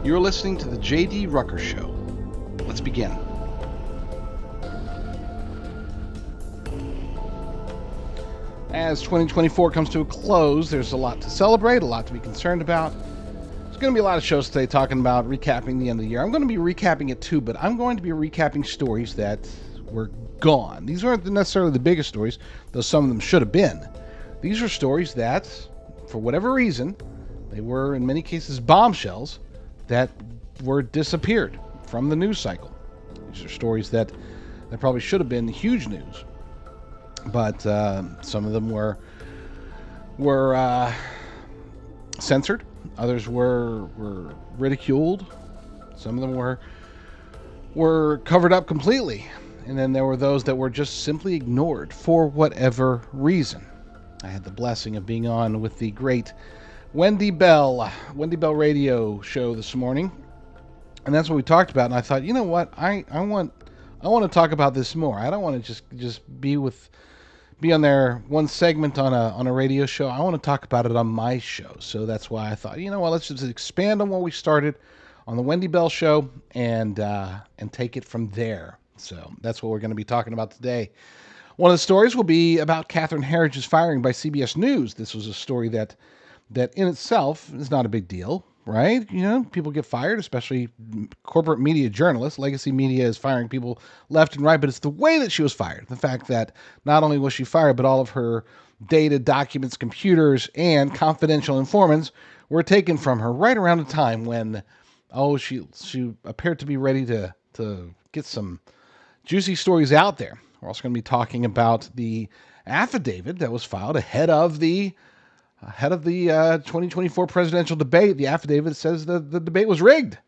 You're listening to the JD Rucker Show. Let's begin. As 2024 comes to a close, there's a lot to celebrate, a lot to be concerned about. There's going to be a lot of shows today talking about recapping the end of the year. I'm going to be recapping it too, but I'm going to be recapping stories that were gone. These aren't necessarily the biggest stories, though some of them should have been. These are stories that, for whatever reason, they were in many cases bombshells that were disappeared from the news cycle. These are stories that probably should have been huge news, but some of them were censored. Others were ridiculed. Some of them were covered up completely, and then there were those that were just simply ignored for whatever reason. I had the blessing of being on with the great Wendy Bell radio show this morning, and that's what we talked about. And I thought, you know what, I want to talk about this more. I don't want to just be on there one segment on a radio show. I want to talk about it on my show. So that's why I thought, you know what, let's just expand on what we started on the Wendy Bell show and take it from there. So that's what we're going to be talking about today. One of the stories will be about Catherine Herridge's firing by CBS News. This was a story that in itself is not a big deal, right? You know, people get fired, especially corporate media journalists. Legacy media is firing people left and right, but it's the way that she was fired. The fact that not only was she fired, but all of her data, documents, computers, and confidential informants were taken from her right around the time when, she appeared to be ready to get some juicy stories out there. We're also going to be talking about the affidavit that was filed ahead of the 2024 presidential debate. The affidavit says that the debate was rigged,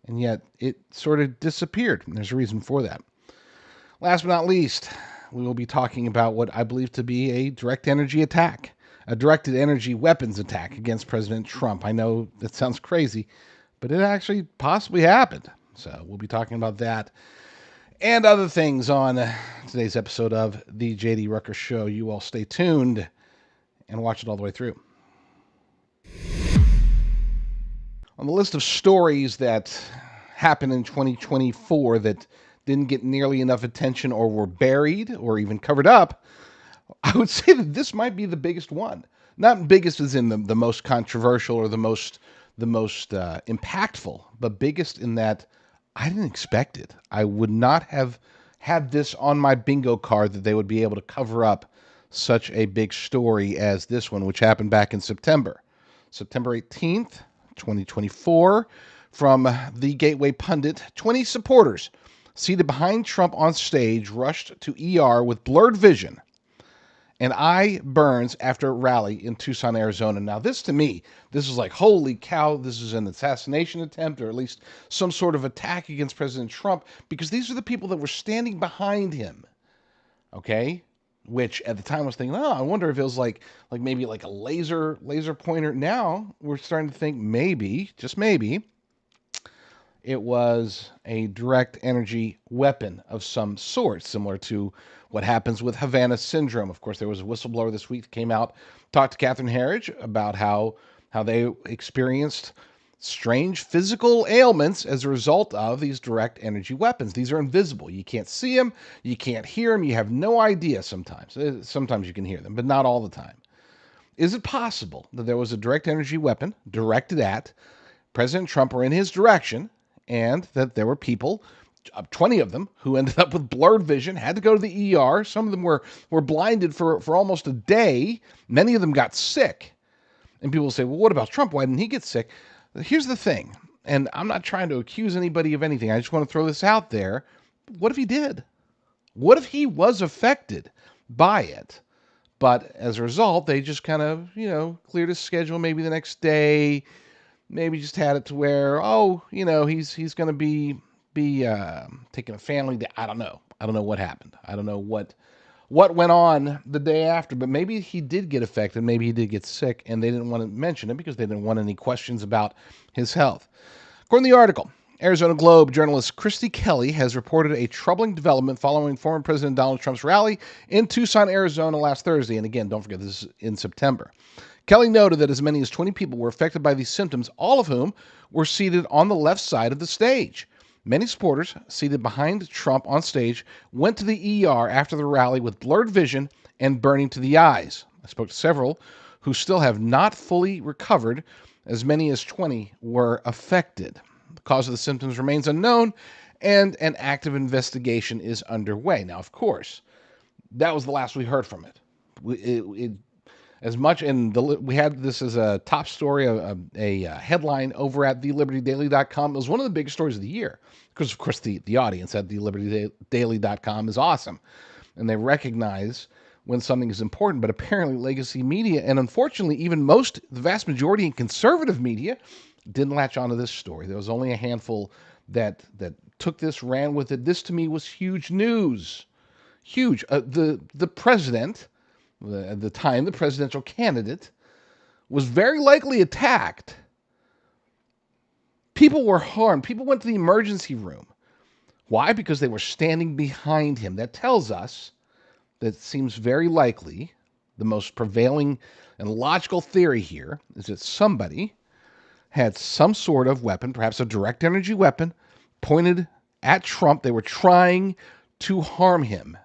and yet it sort of disappeared. And there's a reason for that. Last but not least, we will be talking about what I believe to be a directed energy weapons attack against President Trump. I know that sounds crazy, but it actually possibly happened. So we'll be talking about that and other things on today's episode of the JD Rucker Show. You all stay tuned and watch it all the way through. On the list of stories that happened in 2024 that didn't get nearly enough attention or were buried or even covered up, I would say that this might be the biggest one. Not biggest as in the most controversial or the most impactful, but biggest in that I didn't expect it. I would not have had this on my bingo card that they would be able to cover up such a big story as this one, which happened back in September 18th, 2024. From the Gateway Pundit, 20 supporters seated behind Trump on stage rushed to ER with blurred vision and eye burns after rally in Tucson, Arizona. Now, this to me, this is like, holy cow, this is an assassination attempt or at least some sort of attack against President Trump, because these are the people that were standing behind him, okay? Which at the time I was thinking, I wonder if it was like maybe like a laser pointer. Now we're starting to think maybe, just maybe, it was a direct energy weapon of some sort, similar to what happens with Havana syndrome. Of course, there was a whistleblower this week that came out, talked to Catherine Herridge about how they experienced strange physical ailments as a result of these direct energy weapons. These are invisible. You can't see them. You can't hear them. You have no idea sometimes. Sometimes you can hear them, but not all the time. Is it possible that there was a direct energy weapon directed at President Trump or in his direction, and that there were people, 20 of them, who ended up with blurred vision, had to go to the ER. Some of them were blinded for almost a day. Many of them got sick. And people say, well, what about Trump? Why didn't he get sick? Here's the thing, and I'm not trying to accuse anybody of anything. I just want to throw this out there. What if he did? What if he was affected by it, But as a result, they just kind of, cleared his schedule maybe the next day, maybe just had it to where, he's going to be taking a family day. I don't know. I don't know what happened. I don't know what went on the day after, but maybe he did get affected. Maybe he did get sick, and they didn't want to mention it because they didn't want any questions about his health. According to the article, Arizona Globe journalist Christy Kelly has reported a troubling development following former President Donald Trump's rally in Tucson, Arizona last Thursday. And again, don't forget, this is in September. Kelly noted that as many as 20 people were affected by these symptoms, all of whom were seated on the left side of the stage. Many supporters seated behind Trump on stage went to the ER after the rally with blurred vision and burning to the eyes. I spoke to several who still have not fully recovered. As many as 20 were affected. The cause of the symptoms remains unknown, and an active investigation is underway. Now, of course, that was the last we heard from it. As much, and we had this as a top story, a headline over at thelibertydaily.com. It was one of the biggest stories of the year because, of course, the audience at thelibertydaily.com is awesome, and they recognize when something is important. But apparently, legacy media, and unfortunately, even the vast majority in conservative media, didn't latch onto this story. There was only a handful that took this, ran with it. This to me was huge news. Huge. The president. At the time, the presidential candidate was very likely attacked. People were harmed. People went to the emergency room. Why? Because they were standing behind him. That tells us that seems very likely, the most prevailing and logical theory here is that somebody had some sort of weapon, perhaps a direct energy weapon, pointed at Trump. They were trying to harm him.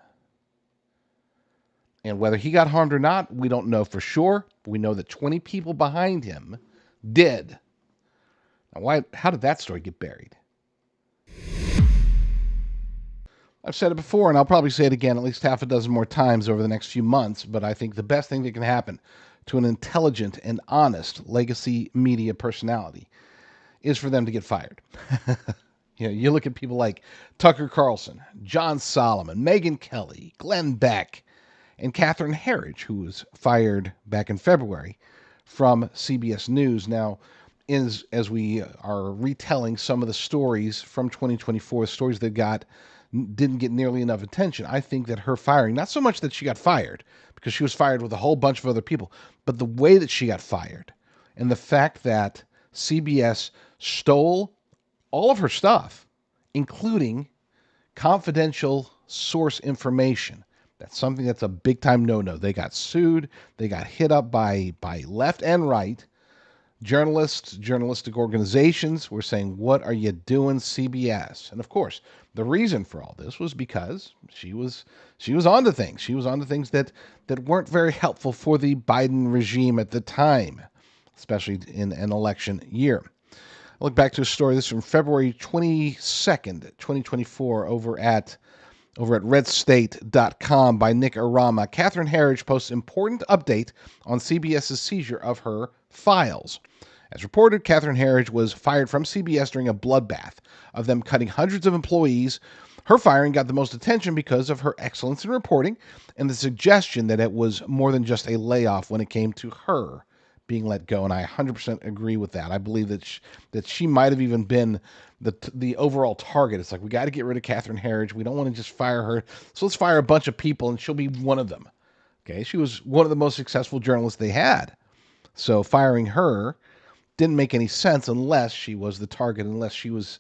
And whether he got harmed or not, we don't know for sure. We know that 20 people behind him did. Now, how did that story get buried? I've said it before, and I'll probably say it again at least half a dozen more times over the next few months, but I think the best thing that can happen to an intelligent and honest legacy media personality is for them to get fired. You look at people like Tucker Carlson, John Solomon, Megyn Kelly, Glenn Beck, and Catherine Herridge, who was fired back in February from CBS News. Now, as we are retelling some of the stories from 2024, stories that didn't get nearly enough attention, I think that her firing, not so much that she got fired, because she was fired with a whole bunch of other people, but the way that she got fired and the fact that CBS stole all of her stuff, including confidential source information. That's something that's a big-time no-no. They got sued. They got hit up by left and right. Journalistic organizations were saying, what are you doing, CBS? And, of course, the reason for all this was because she was onto things. She was onto things that weren't very helpful for the Biden regime at the time, especially in an election year. I look back to a story. This is from February 22nd, 2024, over at redstate.com by Nick Arama. Catherine Herridge posts important update on CBS's seizure of her files. As reported, Catherine Herridge was fired from CBS during a bloodbath of them cutting hundreds of employees. Her firing got the most attention because of her excellence in reporting and the suggestion that it was more than just a layoff when it came to her being let go, and I 100% agree with that. I believe that she might have even been the overall target. It's like, we got to get rid of Catherine Herridge. We don't want to just fire her, so let's fire a bunch of people, and she'll be one of them. Okay, she was one of the most successful journalists they had, so firing her didn't make any sense unless she was the target, unless she was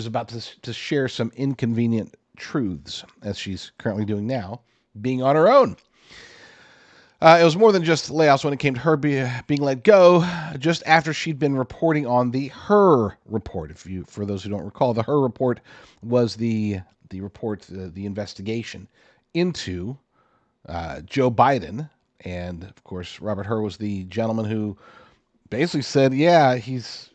about to share some inconvenient truths, as she's currently doing now, being on her own. It was more than just layoffs when it came to her being let go. Just after she'd been reporting on the Her report, for those who don't recall, the Her report was the report, the investigation into Joe Biden, and of course Robert Hur was the gentleman who basically said, yeah, he's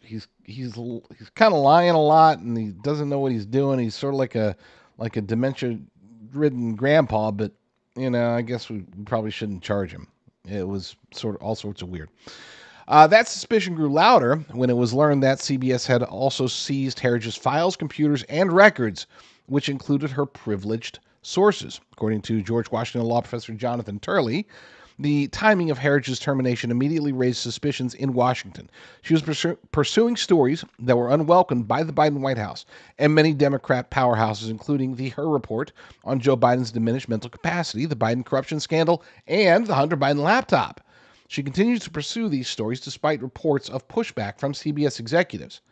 kind of lying a lot, and he doesn't know what he's doing. He's sort of like a dementia-ridden grandpa, but I guess we probably shouldn't charge him. It was sort of all sorts of weird. That suspicion grew louder when it was learned that CBS had also seized Herridge's files, computers, and records, which included her privileged sources. According to George Washington law professor Jonathan Turley, the timing of Herridge's termination immediately raised suspicions in Washington. She was pursuing stories that were unwelcomed by the Biden White House and many Democrat powerhouses, including the Her report on Joe Biden's diminished mental capacity, the Biden corruption scandal, and the Hunter Biden laptop. She continues to pursue these stories despite reports of pushback from CBS executives,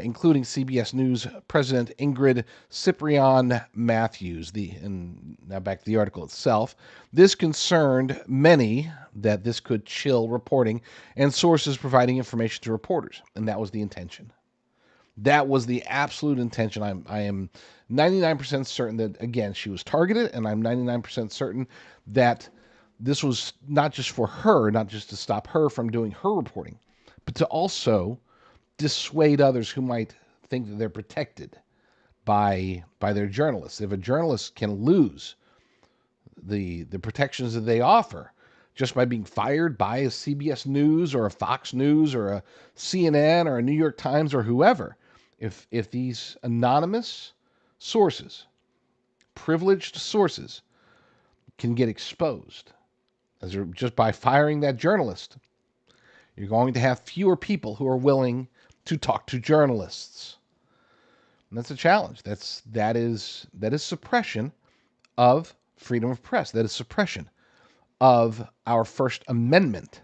including CBS News President Ingrid Ciprian Matthews. And now back to the article itself. This concerned many that this could chill reporting and sources providing information to reporters, and that was the intention. That was the absolute intention. I am 99% certain that, again, she was targeted, and I'm 99% certain that this was not just for her, not just to stop her from doing her reporting, but to also dissuade others who might think that they're protected by their journalists. If a journalist can lose the protections that they offer just by being fired by a CBS News or a Fox News or a CNN or a New York Times or whoever, if these anonymous sources, privileged sources, can get exposed just by firing that journalist, you're going to have fewer people who are willing to talk to journalists. And that's a challenge. That is suppression of freedom of press. That is suppression of our First Amendment.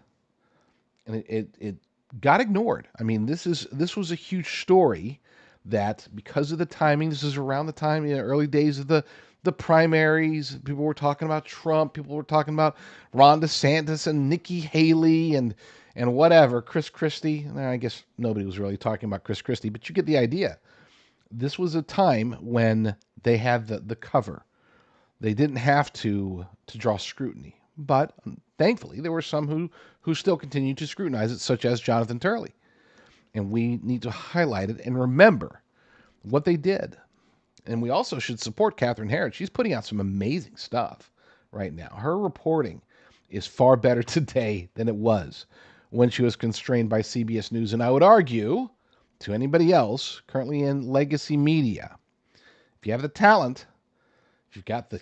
And it got ignored. I mean, this was a huge story that, because of the timing, this is around the time, early days of the primaries. People were talking about Trump. People were talking about Ron DeSantis and Nikki Haley and whatever, Chris Christie. I guess nobody was really talking about Chris Christie, but you get the idea. This was a time when they had the cover. They didn't have to draw scrutiny. But thankfully, there were some who still continued to scrutinize it, such as Jonathan Turley. And we need to highlight it and remember what they did. And we also should support Catherine Herridge. She's putting out some amazing stuff right now. Her reporting is far better today than it was when she was constrained by CBS News. And I would argue to anybody else currently in legacy media, if you have the talent, if you've got the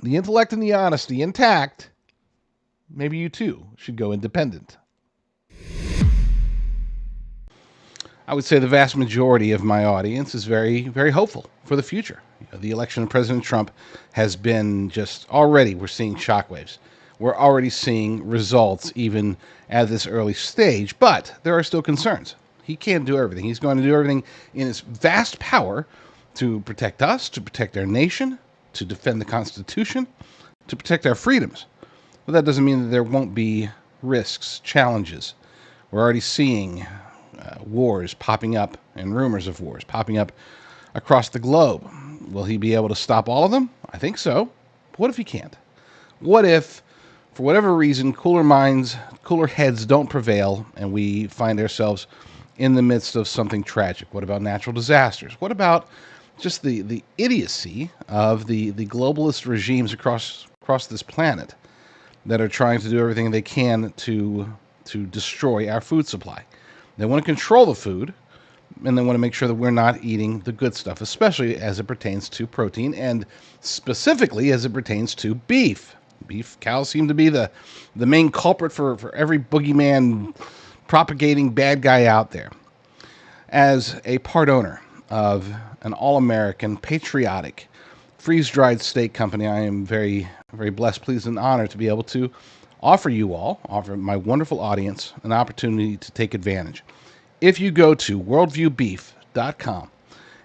intellect and the honesty intact, maybe you too should go independent. I would say the vast majority of my audience is very, very hopeful for the future. The election of President Trump has been just already, we're seeing shockwaves. We're already seeing results even at this early stage, but there are still concerns. He can't do everything. He's going to do everything in his vast power to protect us, to protect our nation, to defend the Constitution, to protect our freedoms. But that doesn't mean that there won't be risks, challenges. We're already seeing wars popping up and rumors of wars popping up across the globe. Will he be able to stop all of them? I think so. But what if he can't? What if, for whatever reason, cooler minds, cooler heads don't prevail and we find ourselves in the midst of something tragic? What about natural disasters? What about just the idiocy of the globalist regimes across this planet that are trying to do everything they can to destroy our food supply? They want to control the food, and they want to make sure that we're not eating the good stuff, especially as it pertains to protein, and specifically as it pertains to beef. Cows seem to be the main culprit for every boogeyman propagating bad guy out there. As a part owner of an all-American, patriotic, freeze-dried steak company, I am very, very blessed, pleased, and honored to be able to offer my wonderful audience an opportunity to take advantage. If you go to worldviewbeef.com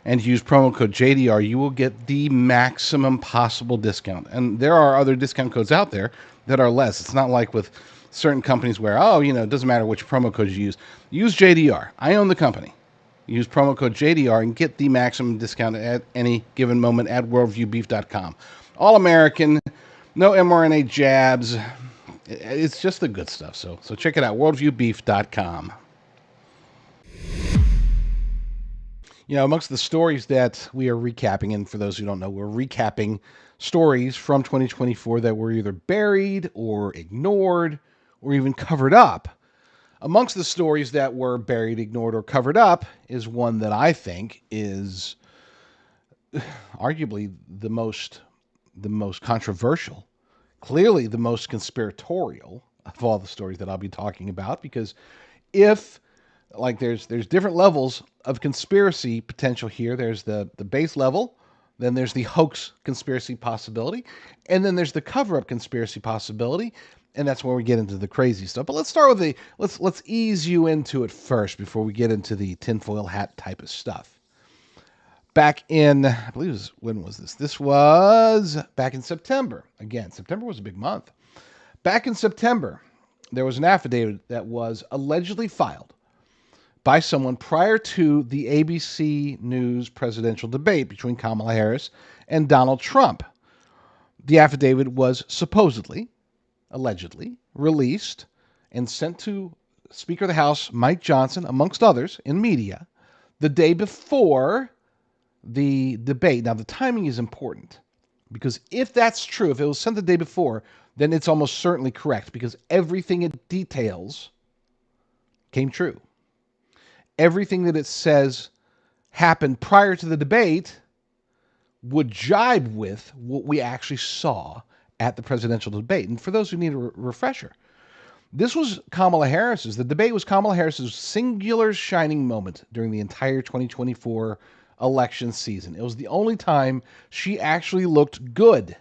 and use promo code JDR, you will get the maximum possible discount. And there are other discount codes out there that are less. It's not like with certain companies where, it doesn't matter which promo code you use. Use JDR. I own the company. Use promo code JDR and get the maximum discount at any given moment at worldviewbeef.com. All American, no mRNA jabs. It's just the good stuff. So check it out, worldviewbeef.com. Amongst the stories that we are recapping, and for those who don't know, we're recapping stories from 2024 that were either buried or ignored or even covered up. Amongst the stories that were buried, ignored, or covered up is one that I think is arguably the most the most controversial, clearly the most conspiratorial of all the stories that I'll be talking about, because if there's different levels of conspiracy potential here. There's the base level, then there's the hoax conspiracy possibility, and then there's the cover-up conspiracy possibility, and that's where we get into the crazy stuff. But let's start with let's ease you into it first before we get into the tinfoil hat type of stuff. Back in, I believe it was, when was this? This was back in September. Again, September was a big month. Back in September, there was an affidavit that was allegedly filed by someone prior to the ABC News presidential debate between Kamala Harris and Donald Trump. The affidavit was supposedly, allegedly, released and sent to Speaker of the House Mike Johnson, amongst others, in media, the day before the debate. Now, the timing is important, because if that's true, if it was sent the day before, then it's almost certainly correct, because everything it details came true. Everything that it says happened prior to the debate would jibe with what we actually saw at the presidential debate. And for those who need a refresher, the debate was Kamala Harris's singular shining moment during the entire 2024 election season. It was the only time she actually looked good.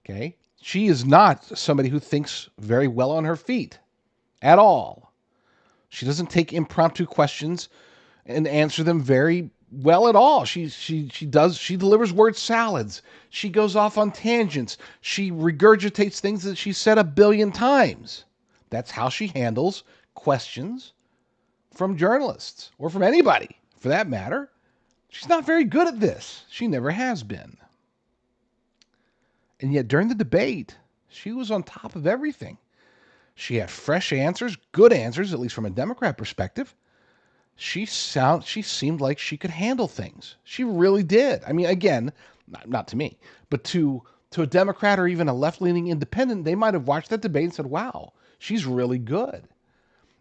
Okay? She is not somebody who thinks very well on her feet at all. She doesn't take impromptu questions and answer them very well at all. She delivers word salads. She goes off on tangents. She regurgitates things that she said 1 billion times. That's how she handles questions from journalists, or from anybody for that matter. She's not very good at this. She never has been. And yet during the debate, she was on top of everything. She had fresh answers, good answers, at least from a Democrat perspective. She seemed like she could handle things. She really did. I mean, again, not to me, but to a Democrat or even a left-leaning independent, they might have watched that debate and said, wow, she's really good.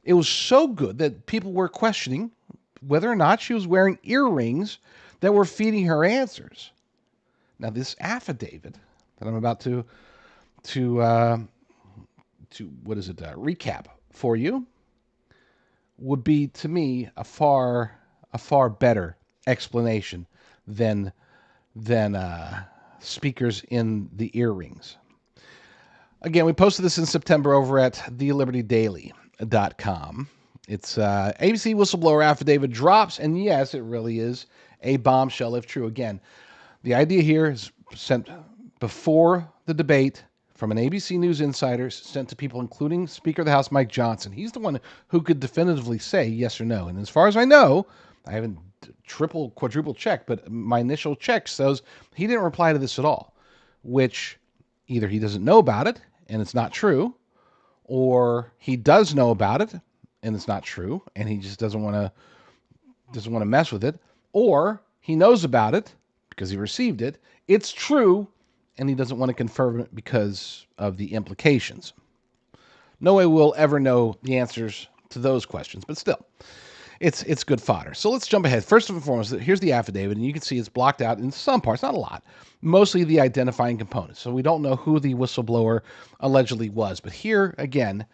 It was so good that people were questioning whether or not she was wearing earrings that were feeding her answers. Now, this affidavit that I'm about to recap for you would be, to me, a far better explanation than speakers in the earrings. Again, we posted this in September over at thelibertydaily.com. It's ABC whistleblower affidavit drops, and yes, it really is a bombshell if true. Again, the idea here is sent before the debate from an ABC News insider, sent to people including Speaker of the House Mike Johnson. He's the one who could definitively say yes or no. And as far as I know, I haven't quadruple checked, but my initial check says he didn't reply to this at all, which either he doesn't know about it and it's not true, or he does know about it and it's not true and he just doesn't want to mess with it, or he knows about it because he received it, it's true, and he doesn't want to confirm it because of the implications. No way we'll ever know the answers to those questions, but still, it's good fodder. So let's jump ahead. First and foremost, here's the affidavit, and you can see it's blocked out in some parts, not a lot, mostly the identifying components. So we don't know who the whistleblower allegedly was. But here, again,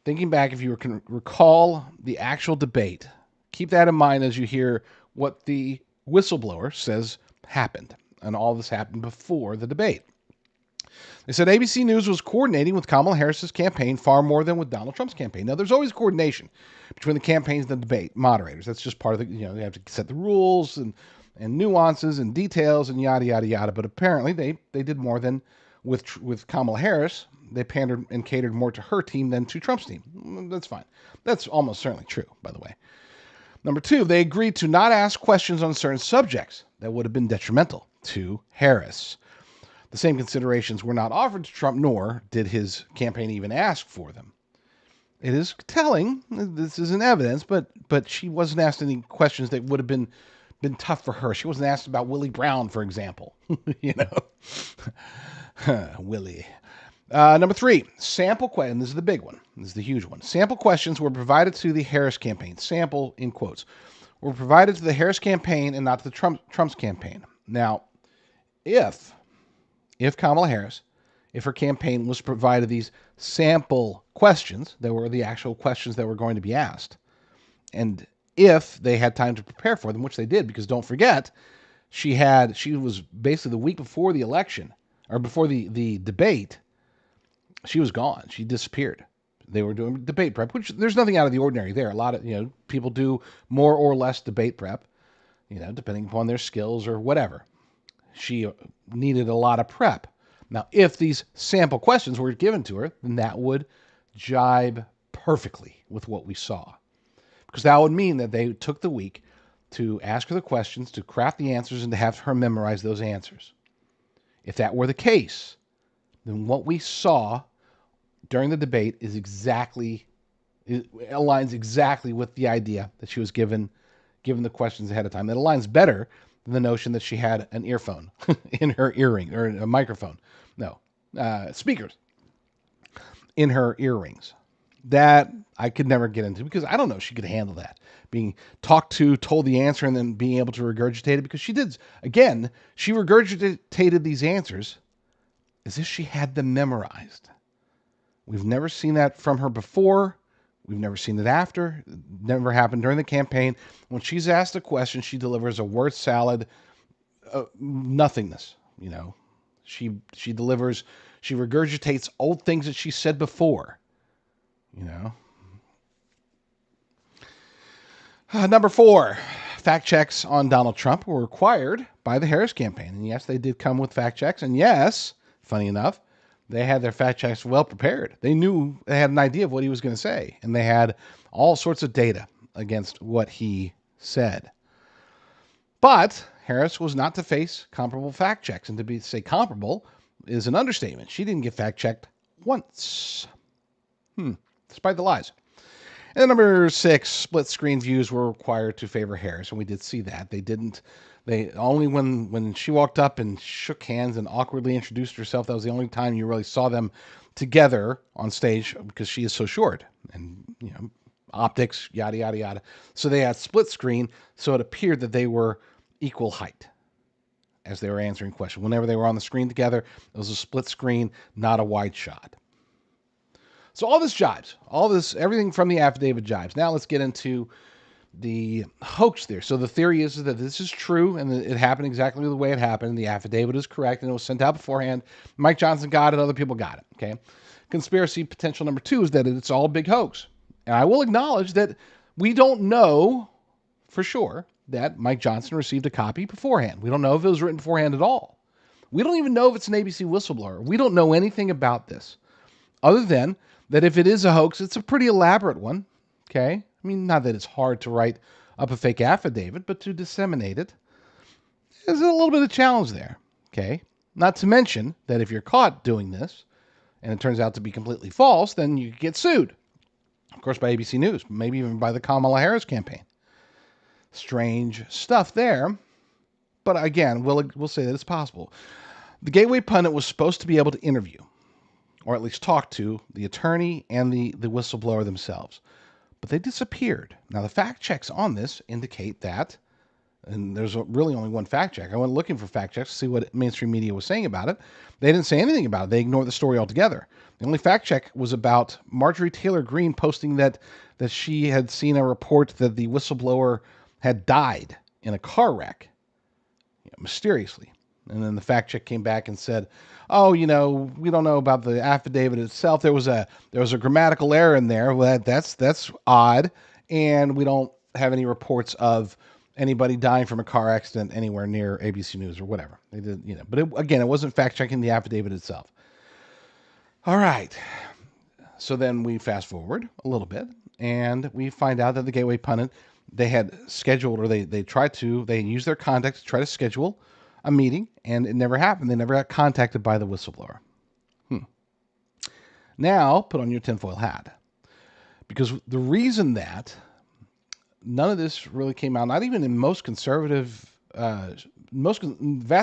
thinking back, if you can recall the actual debate, keep that in mind as you hear what the whistleblower says happened. And all this happened before the debate. They said ABC News was coordinating with Kamala Harris's campaign far more than with Donald Trump's campaign. Now, there's always coordination between the campaigns and the debate moderators. That's just part of the, they have to set the rules and nuances and details and yada, yada, yada. But apparently they did more than with Kamala Harris. They pandered and catered more to her team than to Trump's team. That's fine. That's almost certainly true, by the way. Number two, they agreed to not ask questions on certain subjects that would have been detrimental to Harris. The same considerations were not offered to Trump, nor did his campaign even ask for them. It is telling, this isn't evidence, but she wasn't asked any questions that would have been tough for her. She wasn't asked about Willie Brown, for example. Willie. Number three, sample questions. This is the big one. This is the huge one. Sample questions were provided to the Harris campaign. Sample, in quotes, were provided to the Harris campaign and not to the Trump's campaign. Now, if if Kamala Harris, if her campaign was provided these sample questions that were the actual questions that were going to be asked, and if they had time to prepare for them, which they did, because don't forget, she was basically the week before the election, or before the debate, she was gone. She disappeared. They were doing debate prep, which there's nothing out of the ordinary there. A lot of, people do more or less debate prep, depending upon their skills or whatever. She needed a lot of prep. Now, if these sample questions were given to her, then that would jibe perfectly with what we saw. Because that would mean that they took the week to ask her the questions, to craft the answers, and to have her memorize those answers. If that were the case, then what we saw during the debate aligns exactly with the idea that she was given the questions ahead of time. It aligns better than the notion that she had an earphone in her earring, or a microphone. No, speakers in her earrings. That I could never get into, because I don't know if she could handle that. Being talked to, told the answer, and then being able to regurgitate it, because she did. Again, she regurgitated these answers as if she had them memorized. We've never seen that from her before. We've never seen it after. It never happened during the campaign. When she's asked a question, she delivers a word salad, nothingness. She regurgitates old things that she said before. Number 4, fact checks on Donald Trump were required by the Harris campaign. And yes, they did come with fact checks. And yes, funny enough, they had their fact checks well prepared. They had an idea of what he was going to say. And they had all sorts of data against what he said. But Harris was not to face comparable fact checks. And to say comparable is an understatement. She didn't get fact checked once. Despite the lies. And number 6, split screen views were required to favor Harris, and we did see that. They only when she walked up and shook hands and awkwardly introduced herself, that was the only time you really saw them together on stage, because she is so short, and optics, yada yada yada. So they had split screen, so it appeared that they were equal height as they were answering questions. Whenever they were on the screen together, it was a split screen, not a wide shot. So all this jives, everything from the affidavit jives. Now let's get into the hoax there. So the theory is that this is true, and it happened exactly the way it happened. The affidavit is correct, and it was sent out beforehand. Mike Johnson got it, other people got it. Okay. Conspiracy potential number 2 is that it's all a big hoax. And I will acknowledge that we don't know for sure that Mike Johnson received a copy beforehand. We don't know if it was written beforehand at all. We don't even know if it's an ABC whistleblower. We don't know anything about this, other than that if it is a hoax, it's a pretty elaborate one. Okay. I mean, not that it's hard to write up a fake affidavit, but to disseminate it, there's a little bit of challenge there. Okay. Not to mention that if you're caught doing this and it turns out to be completely false, then you get sued. Of course, by ABC News, maybe even by the Kamala Harris campaign. Strange stuff there. But again, we'll say that it's possible. The Gateway pundit was supposed to be able to interview, or at least talk to, the attorney and the whistleblower themselves. But they disappeared. Now, the fact checks on this indicate that, and there's really only one fact check. I went looking for fact checks to see what mainstream media was saying about it. They didn't say anything about it. They ignored the story altogether. The only fact check was about Marjorie Taylor Greene posting that she had seen a report that the whistleblower had died in a car wreck, mysteriously. And then the fact check came back and said, "Oh, we don't know about the affidavit itself. There was a grammatical error in there. Well, that's odd, and we don't have any reports of anybody dying from a car accident anywhere near ABC News," or whatever they did. But it wasn't fact checking the affidavit itself. All right. So then we fast forward a little bit, and we find out that the Gateway pundit, they had scheduled, or they used their contacts to try to schedule a meeting, and it never happened. They never got contacted by the whistleblower. Now, put on your tinfoil hat. Because the reason that none of this really came out, not even in vast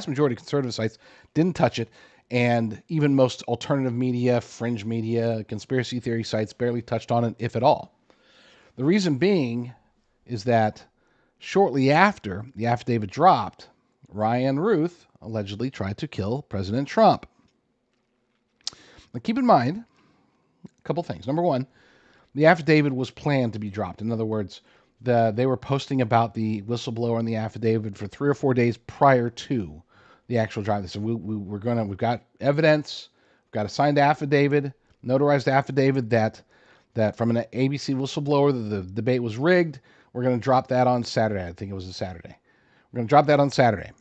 majority of conservative sites didn't touch it, and even most alternative media, fringe media, conspiracy theory sites barely touched on it, if at all. The reason being is that shortly after the affidavit dropped, Ryan Ruth allegedly tried to kill President Trump. Now, keep in mind a couple things. Number one, the affidavit was planned to be dropped. In other words, they were posting about the whistleblower and the affidavit for 3 or 4 days prior to the actual drive. They said, we've got evidence, we've got a signed affidavit, notarized affidavit that from an ABC whistleblower the debate was rigged. We're going to drop that on Saturday. I think it was a Saturday. We're going to drop that on Saturday.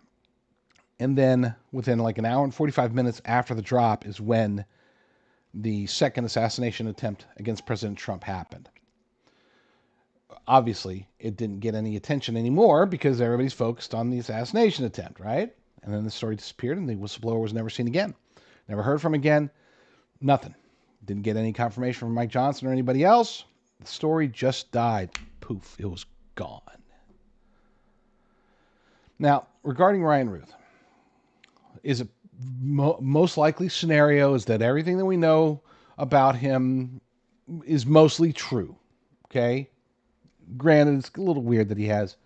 And then within like an hour and 45 minutes after the drop is when the second assassination attempt against President Trump happened. Obviously, it didn't get any attention anymore because everybody's focused on the assassination attempt, right? And then the story disappeared and the whistleblower was never seen again. Never heard from again. Nothing. Didn't get any confirmation from Mike Johnson or anybody else. The story just died. Poof, it was gone. Now, regarding Ryan Ruth, is it most likely scenario is that everything that we know about him is mostly true. Okay? Granted, it's a little weird that he has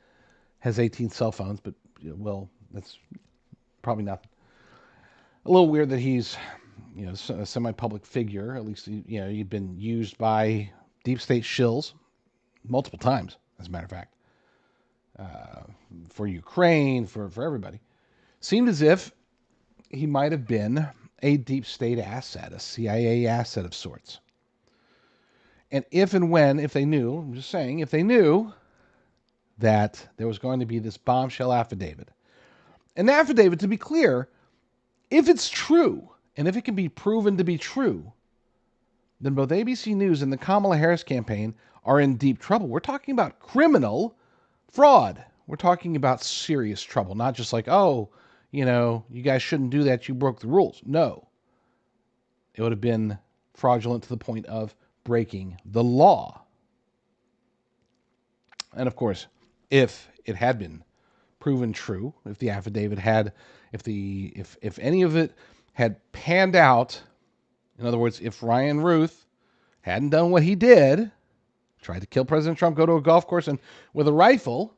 18 cell phones, but, well, that's probably nothing. A little weird that he's, a semi-public figure. At least, he'd been used by deep state shills multiple times, as a matter of fact, for Ukraine, for everybody. Seemed as if he might have been a deep state asset, a CIA asset of sorts. And if they knew, I'm just saying, if they knew that there was going to be this bombshell affidavit, an affidavit, to be clear, if it's true, and if it can be proven to be true, then both ABC News and the Kamala Harris campaign are in deep trouble. We're talking about criminal fraud. We're talking about serious trouble, not just like, you guys shouldn't do that, you broke the rules. No. It would have been fraudulent to the point of breaking the law. And of course, if it had been proven true, if the affidavit had, if any of it had panned out, in other words, if Ryan Ruth hadn't done what he did, tried to kill President Trump, go to a golf course and with a rifle,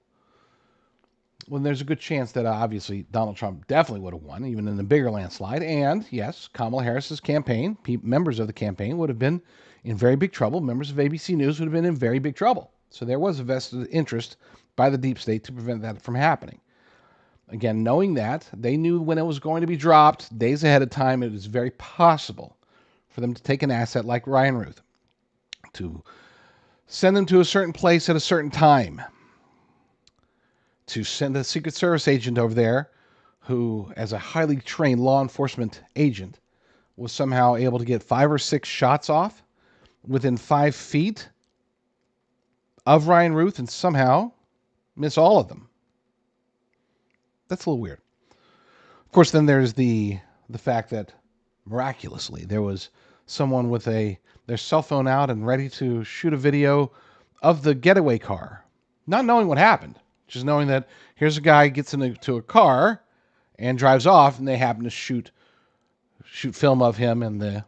well, there's a good chance that obviously Donald Trump definitely would have won, even in a bigger landslide. And yes, Kamala Harris's campaign, members of the campaign would have been in very big trouble. Members of ABC News would have been in very big trouble. So there was a vested interest by the deep state to prevent that from happening. Again, knowing that, they knew when it was going to be dropped days ahead of time. It was very possible for them to take an asset like Ryan Ruth, to send them to a certain place at a certain time, to send a Secret Service agent over there who, as a highly trained law enforcement agent, was somehow able to get 5 or 6 shots off within 5 feet of Ryan Ruth and somehow miss all of them. That's a little weird. Of course, then there's the fact that miraculously there was someone with their cell phone out and ready to shoot a video of the getaway car, not knowing what happened. Just knowing that here's a guy gets into a car and drives off, and they happen to shoot film of him in the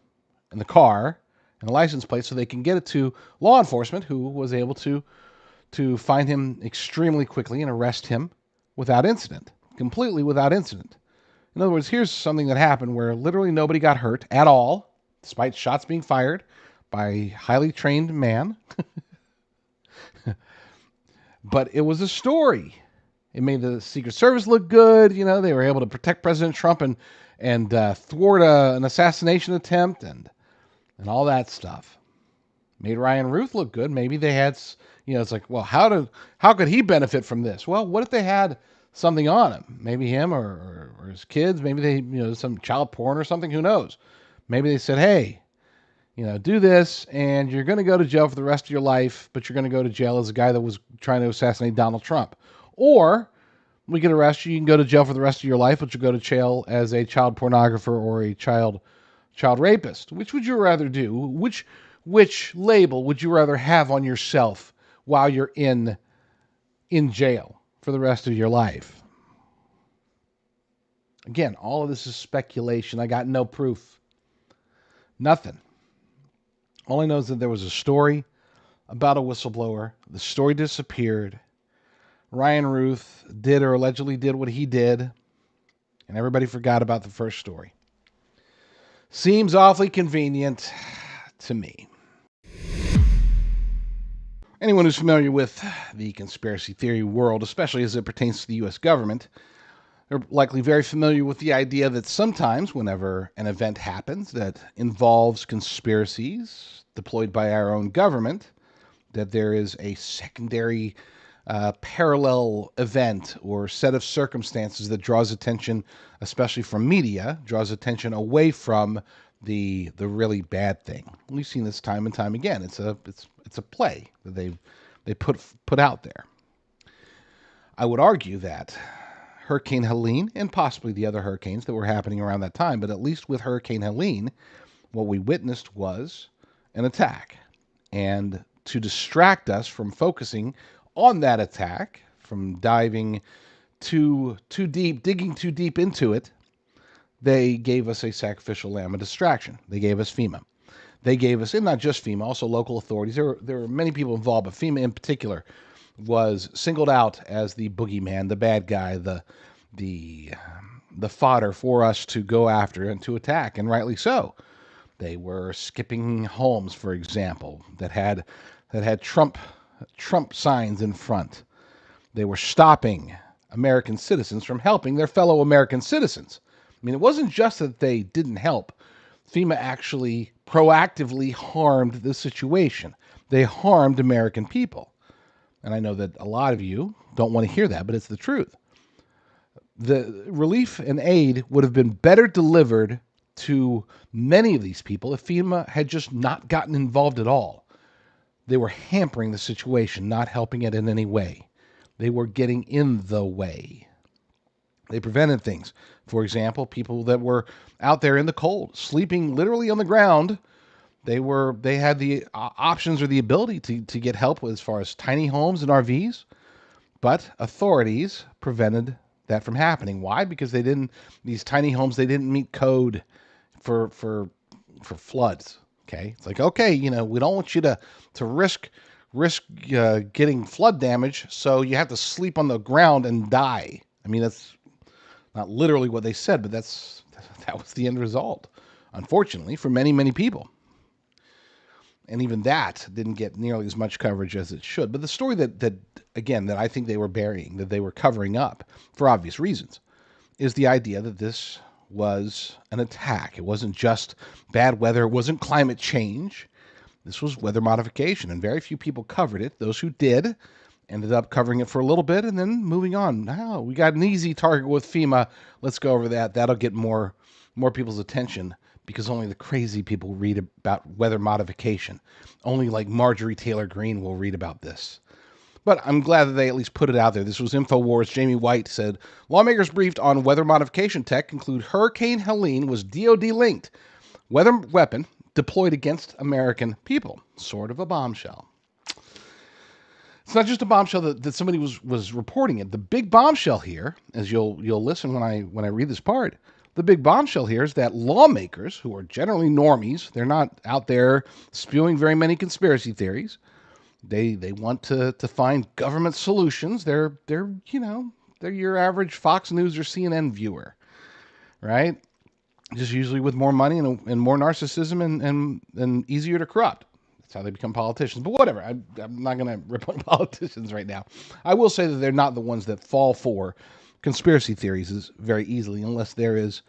car and the license plate, so they can get it to law enforcement, who was able to find him extremely quickly and arrest him without incident, completely without incident. In other words, here's something that happened where literally nobody got hurt at all, despite shots being fired by a highly trained man. But it was a story. It made the Secret Service look good. They were able to protect President Trump and thwart an assassination attempt and all that stuff. Made Ryan Ruth look good. Maybe they had, it's like, well, how could he benefit from this? Well, what if they had something on him? Maybe him or his kids. Maybe they, some child porn or something. Who knows? Maybe they said, hey, do this, and you're going to go to jail for the rest of your life, but you're going to go to jail as a guy that was trying to assassinate Donald Trump. Or we can arrest you, you can go to jail for the rest of your life, but you'll go to jail as a child pornographer or a child rapist. Which would you rather do? Which label would you rather have on yourself while you're in jail for the rest of your life? Again, all of this is speculation. I got no proof. Nothing. All I know is that there was a story about a whistleblower. The story disappeared. Ryan Ruth did or allegedly did what he did. And everybody forgot about the first story. Seems awfully convenient to me. Anyone who's familiar with the conspiracy theory world, especially as it pertains to the U.S. government, they're likely very familiar with the idea that sometimes whenever an event happens that involves conspiracies deployed by our own government, that there is a secondary parallel event or set of circumstances that draws attention, especially from media, draws attention away from the really bad thing. We've seen this time and time again. It's a play that they put out there. I would argue that Hurricane Helene and possibly the other hurricanes that were happening around that time, but at least with Hurricane Helene, what we witnessed was an attack. And to distract us from focusing on that attack, from diving too deep, digging too deep into it, they gave us a sacrificial lamb, a distraction. They gave us FEMA. They gave us, and not just FEMA, also local authorities. There were many people involved, but FEMA in particular was singled out as the boogeyman, the bad guy, the fodder for us to go after and to attack, and rightly so. They were skipping homes, for example, that had Trump signs in front. They were stopping American citizens from helping their fellow American citizens. I mean, it wasn't just that they didn't help. FEMA actually proactively harmed the situation. They harmed American people. And I know that a lot of you don't want to hear that, but it's the truth. The relief and aid would have been better delivered to many of these people if FEMA had just not gotten involved at all. They were hampering the situation, not helping it in any way. They were getting in the way. They prevented things. For example, people that were out there in the cold, sleeping literally on the ground, they had the options or the ability to get help as far as tiny homes and RVs, but authorities prevented that from happening. Why? Because these tiny homes, they didn't meet code for floods. Okay, it's like, okay, we don't want you to risk getting flood damage, so you have to sleep on the ground and die. I mean, that's not literally what they said, but that was the end result, unfortunately, for many, many people. And even that didn't get nearly as much coverage as it should. But the story that I think they were burying, that they were covering up for obvious reasons, is the idea that this was an attack. It wasn't just bad weather. It wasn't climate change. This was weather modification, and very few people covered it. Those who did ended up covering it for a little bit and then moving on. Now we got an easy target with FEMA. Let's go over that. That'll get more people's attention, because only the crazy people read about weather modification. Only like Marjorie Taylor Greene will read about this. But I'm glad that they at least put it out there. This was InfoWars. Jamie White said, lawmakers briefed on weather modification tech conclude Hurricane Helene was DoD-linked weather weapon deployed against American people. Sort of a bombshell. It's not just a bombshell that somebody was reporting it. The big bombshell here, as you'll listen when I read this part, the big bombshell here is that lawmakers, who are generally normies, they're not out there spewing very many conspiracy theories. They want to find government solutions. They're your average Fox News or CNN viewer, right? Just usually with more money and more narcissism and easier to corrupt. That's how they become politicians. But whatever, I'm not going to rip on politicians right now. I will say that they're not the ones that fall for conspiracy theories very easily unless there is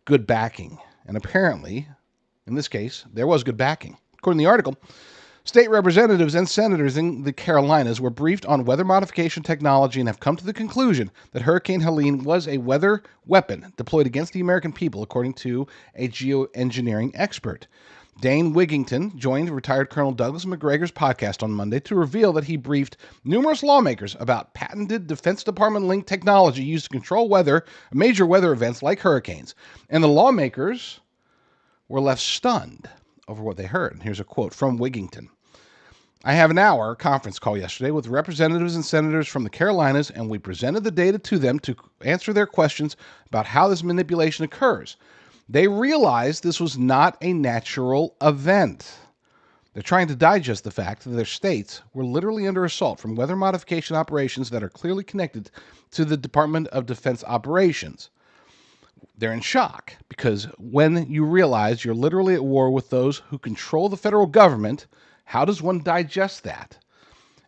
good backing. And apparently, in this case, there was good backing. According to the article, state representatives and senators in the Carolinas were briefed on weather modification technology and have come to the conclusion that Hurricane Helene was a weather weapon deployed against the American people, according to a geoengineering expert. Dane Wigington joined retired Colonel Douglas McGregor's podcast on Monday to reveal that he briefed numerous lawmakers about patented Defense Department-linked technology used to control major weather events like hurricanes. And the lawmakers were left stunned over what they heard. And here's a quote from Wigington. I have an hour conference call yesterday with representatives and senators from the Carolinas, and we presented the data to them to answer their questions about how this manipulation occurs. They realized this was not a natural event. They're trying to digest the fact that their states were literally under assault from weather modification operations that are clearly connected to the Department of Defense operations. They're in shock because when you realize you're literally at war with those who control the federal government, how does one digest that?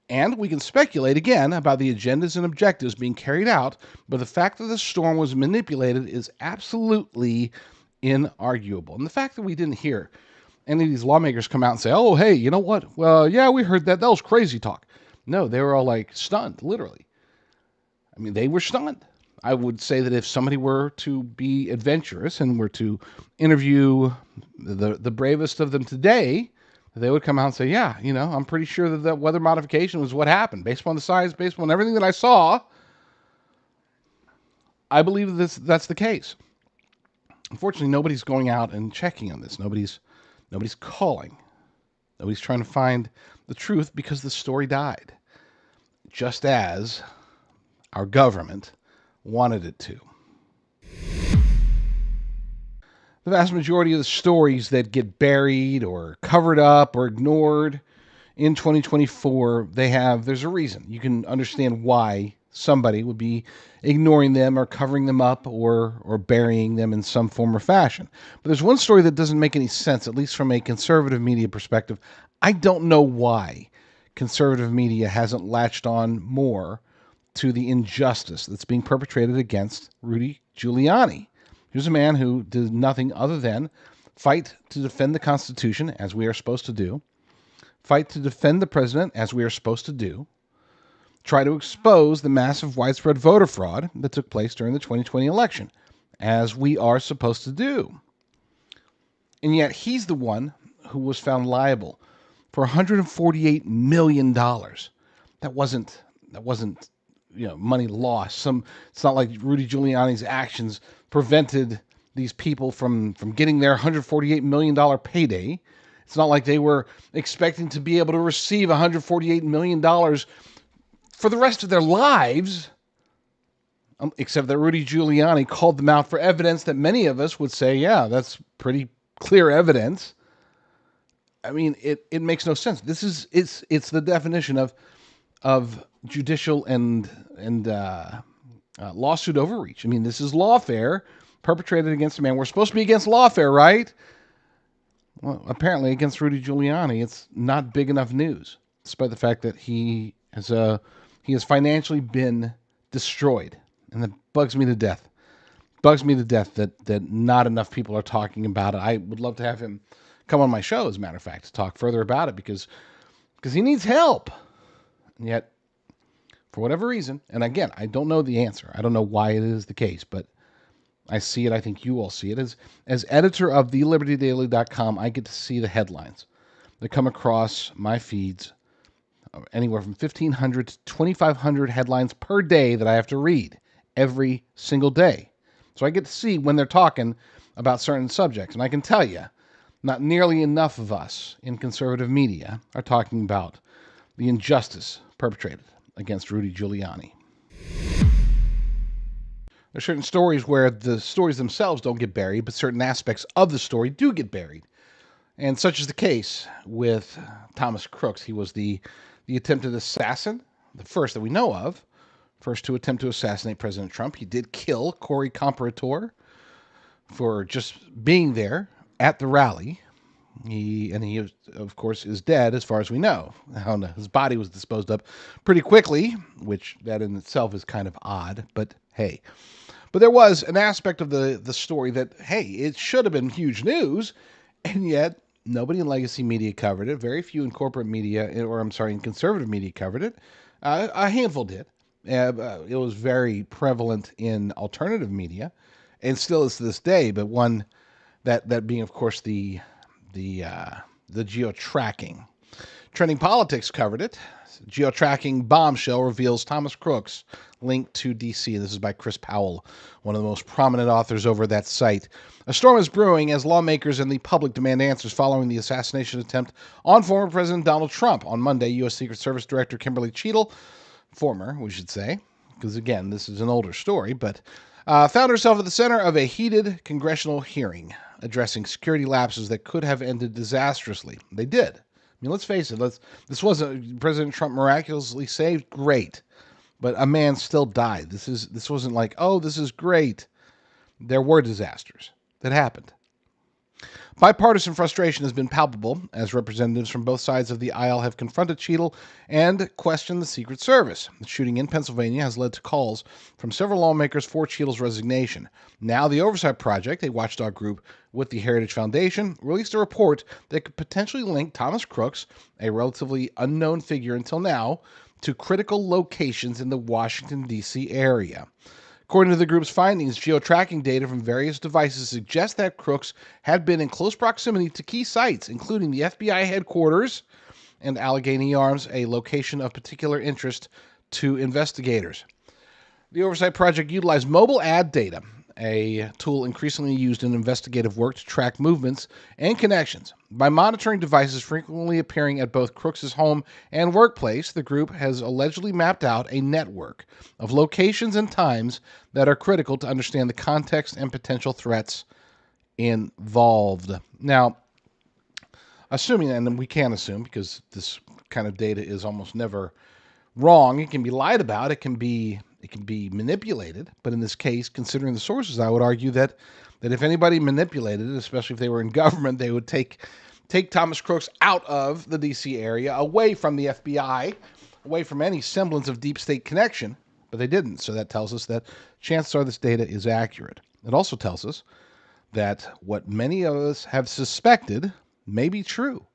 And we can speculate again about the agendas and objectives being carried out, but the fact that the storm was manipulated is absolutely inarguable. And the fact that we didn't hear any of these lawmakers come out and say, oh, hey, you know what? Well, yeah, we heard that. That was crazy talk. No, they were all like stunned, literally. I mean, they were stunned. I would say that if somebody were to be adventurous and were to interview the bravest of them today, they would come out and say, yeah, I'm pretty sure that weather modification was what happened. Based upon the science, based upon everything that I saw, I believe that's the case. Unfortunately, nobody's going out and checking on this. Nobody's calling. Nobody's trying to find the truth because the story died. Just as our government wanted it to. The vast majority of the stories that get buried or covered up or ignored in 2024, there's a reason. You can understand why somebody would be ignoring them or covering them up or burying them in some form or fashion. But there's one story that doesn't make any sense, at least from a conservative media perspective. I don't know why conservative media hasn't latched on more to the injustice that's being perpetrated against Rudy Giuliani. Here's a man who did nothing other than fight to defend the Constitution, as we are supposed to do, fight to defend the president, as we are supposed to do, try to expose the massive widespread voter fraud that took place during the 2020 election, as we are supposed to do. And yet he's the one who was found liable for $148 million. That wasn't money lost. It's not like Rudy Giuliani's actions prevented these people from getting their $148 million payday. It's not like they were expecting to be able to receive $148 million for the rest of their lives, except that Rudy Giuliani called them out for evidence that many of us would say, yeah, that's pretty clear evidence. I mean, it makes no sense. It's the definition of judicial and lawsuit overreach. I mean, this is lawfare perpetrated against a man. We're supposed to be against lawfare, right? Well, apparently against Rudy Giuliani, it's not big enough news, despite the fact that he has financially been destroyed, and that bugs me to death. Bugs me to death that not enough people are talking about it. I would love to have him come on my show, as a matter of fact, to talk further about it because he needs help. And yet, for whatever reason, and again, I don't know the answer. I don't know why it is the case, but I see it. I think you all see it. As editor of thelibertydaily.com, I get to see the headlines that come across my feeds, anywhere from 1,500 to 2,500 headlines per day that I have to read every single day. So I get to see when they're talking about certain subjects. And I can tell you, not nearly enough of us in conservative media are talking about the injustice perpetrated against Rudy Giuliani. There's certain stories where the stories themselves don't get buried, but certain aspects of the story do get buried. And such is the case with Thomas Crooks. He was the attempted assassin, the first that we know of, first to attempt to assassinate President Trump. He did kill Corey Comparator for just being there at the rally. He, of course, is dead as far as we know. His body was disposed of pretty quickly, which that in itself is kind of odd, but hey. But there was an aspect of the story that, hey, it should have been huge news, and yet nobody in legacy media covered it. Very few in corporate media, in conservative media covered it. A handful did. It was very prevalent in alternative media, and still is to this day, but one that being, of course, the geo-tracking. Trending Politics covered it. Geo-tracking bombshell reveals Thomas Crooks linked to D.C. This is by Chris Powell, one of the most prominent authors over that site. A storm is brewing as lawmakers and the public demand answers following the assassination attempt on former President Donald Trump. On Monday, U.S. Secret Service Director Kimberly Cheadle, former, we should say, because again, this is an older story, but found herself at the center of a heated congressional hearing addressing security lapses that could have ended disastrously. They did. I mean, let's face it. This wasn't President Trump miraculously saved. Great, but a man still died. This wasn't like, oh, this is great. There were disasters that happened. Bipartisan frustration has been palpable as representatives from both sides of the aisle have confronted Cheadle and questioned the Secret Service. The shooting in Pennsylvania has led to calls from several lawmakers for Cheadle's resignation. Now, the Oversight Project, a watchdog group with the Herridge Foundation, released a report that could potentially link Thomas Crooks, a relatively unknown figure until now, to critical locations in the Washington, D.C. area. According to the group's findings, geo-tracking data from various devices suggest that Crooks had been in close proximity to key sites, including the FBI headquarters and Allegheny Arms, a location of particular interest to investigators. The Oversight Project utilized mobile ad data, a tool increasingly used in investigative work to track movements and connections. By monitoring devices frequently appearing at both Crooks' home and workplace, the group has allegedly mapped out a network of locations and times that are critical to understand the context and potential threats involved. Now, assuming, and we can assume because this kind of data is almost never wrong, it can be lied about, it can be manipulated, but in this case, considering the sources, I would argue that if anybody manipulated it, especially if they were in government, they would take Thomas Crooks out of the D.C. area, away from the FBI, away from any semblance of deep state connection, but they didn't. So that tells us that chances are this data is accurate. It also tells us that what many of us have suspected may be true,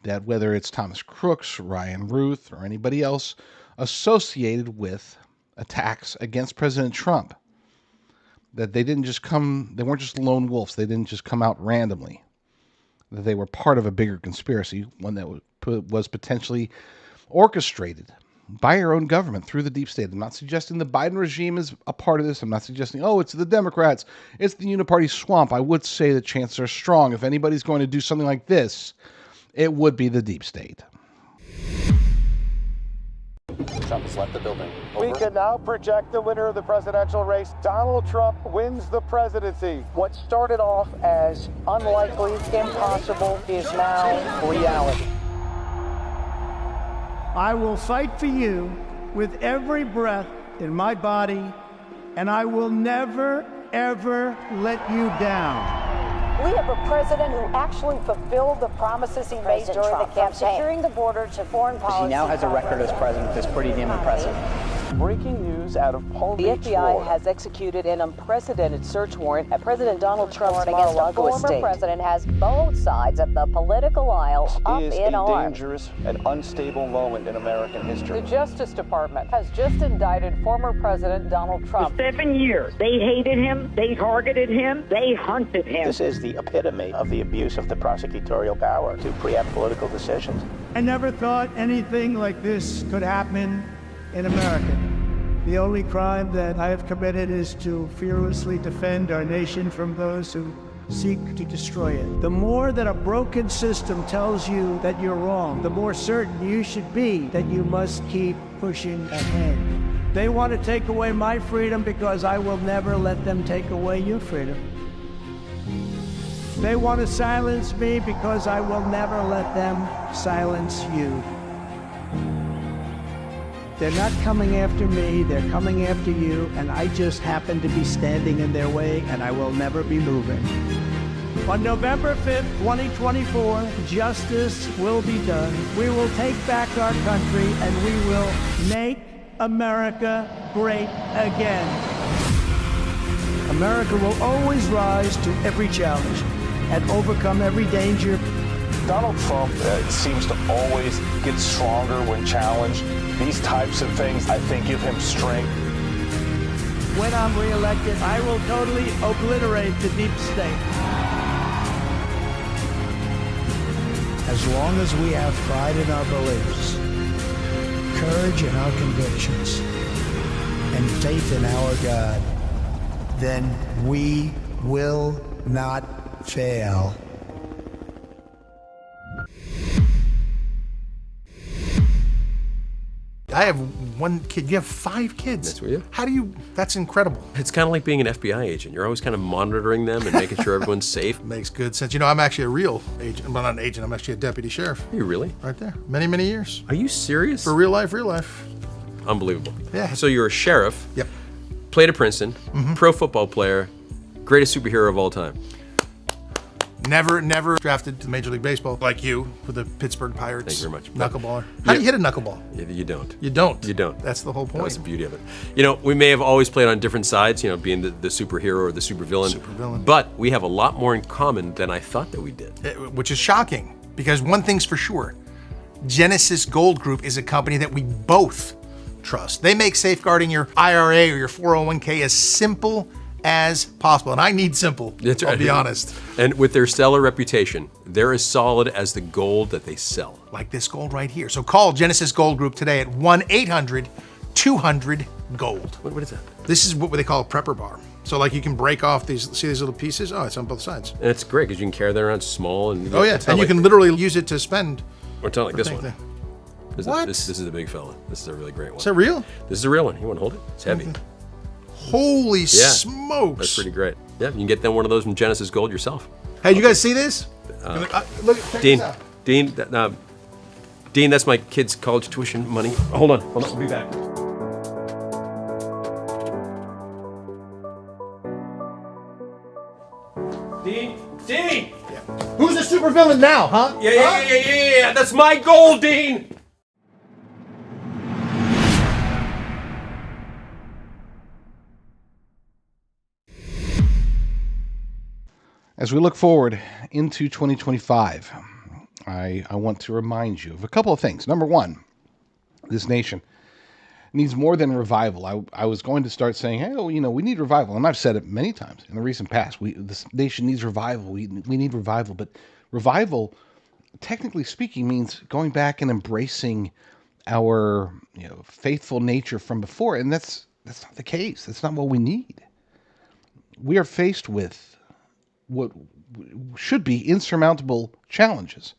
that whether it's Thomas Crooks, Ryan Ruth, or anybody else associated with attacks against President Trump, that they weren't just lone wolves, they didn't just come out randomly, that they were part of a bigger conspiracy, one that was potentially orchestrated by our own government through the deep state. I'm not suggesting the Biden regime is a part of this. I'm not suggesting, it's the Democrats, it's the uniparty swamp. I would say the chances are strong. If anybody's going to do something like this, it would be the deep state. Trump has left the building. We can now project the winner of the presidential race. Donald Trump wins the presidency. What started off as unlikely, impossible, is now reality. I will fight for you with every breath in my body, and I will never, ever let you down. We have a president who actually fulfilled the promises he made during the campaign, securing the border to foreign policy. He now has a record as president that's pretty damn impressive. Breaking news out of Palm Beach, The FBI Florida. has executed an unprecedented search warrant at President Donald Trump's against a Mar-a-Lago estate. The former president has both sides of the political aisle up is in a arms. dangerous and unstable moment in American history. The Justice Department has just indicted former President Donald Trump. For 7 years, they hated him, they targeted him, they hunted him. This is the epitome of the abuse of the prosecutorial power to preempt political decisions. I never thought anything like this could happen in America. The only crime that I have committed is to fearlessly defend our nation from those who seek to destroy it. The more that a broken system tells you that you're wrong, the more certain you should be that you must keep pushing ahead. They want to take away my freedom because I will never let them take away your freedom. They want to silence me because I will never let them silence you. They're not coming after me, they're coming after you, and I just happen to be standing in their way, and I will never be moving. On November 5th, 2024, justice will be done. We will take back our country, and we will make America great again. America will always rise to every challenge and overcome every danger. Donald Trump seems to always get stronger when challenged. These types of things, I think, give him strength. When I'm reelected, I will totally obliterate the deep state. As long as we have pride in our beliefs, courage in our convictions, and faith in our God, then we will not fail. I have one kid. You have 5 kids. That's what you. How do you? That's incredible. It's kind of like being an FBI agent. You're always kind of monitoring them and making sure everyone's safe. Makes good sense. You know, I'm actually a real agent. Well, not an agent. I'm actually a deputy sheriff. Are you really? Right there. Many, many years. Are you serious? For real life, real life. Unbelievable. Yeah. So you're a sheriff. Yep. Played at Princeton. Pro football player. Greatest superhero of all time. Never drafted to Major League Baseball like you with the Pittsburgh Pirates. Thank you very much. Knuckleballer. How do you hit a knuckleball? You don't. You don't. You don't. That's the whole point. That's the beauty of it. You know, we may have always played on different sides, you know, being the superhero or the supervillain. But we have a lot more in common than I thought that we did. Which is shocking, because one thing's for sure. Genesis Gold Group is a company that we both trust. They make safeguarding your IRA or your 401k as simple as possible. And I need simple, I'll be honest. And with their stellar reputation, they're as solid as the gold that they sell. Like this gold right here. So call Genesis Gold Group today at 1-800-200-GOLD. What is that? This is what they call a prepper bar. So like you can break off these, see these little pieces? Oh, it's on both sides. And it's great because you can carry that around small. And oh yeah, and you can literally use it to spend. Or not like this one. What? This is a big fella. This is a really great one. Is that real? This is a real one. You want to hold it? It's heavy. Holy smokes. That's pretty great. Yeah, you can get them one of those from Genesis Gold yourself. Hey, you guys see this? Look, check Dean, this out. Dean, that's my kid's college tuition money. Hold on, I'll be back. Dean! Yeah. Who's the supervillain now, huh? Yeah, that's my goal, Dean! As we look forward into 2025, I want to remind you of a couple of things. Number one, this nation needs more than revival. I was going to start saying, hey, well, you know, we need revival. And I've said it many times in the recent past. This nation needs revival. We need revival. But revival, technically speaking, means going back and embracing our faithful nature from before. And that's not the case. That's not what we need. We are faced with what should be insurmountable challenges.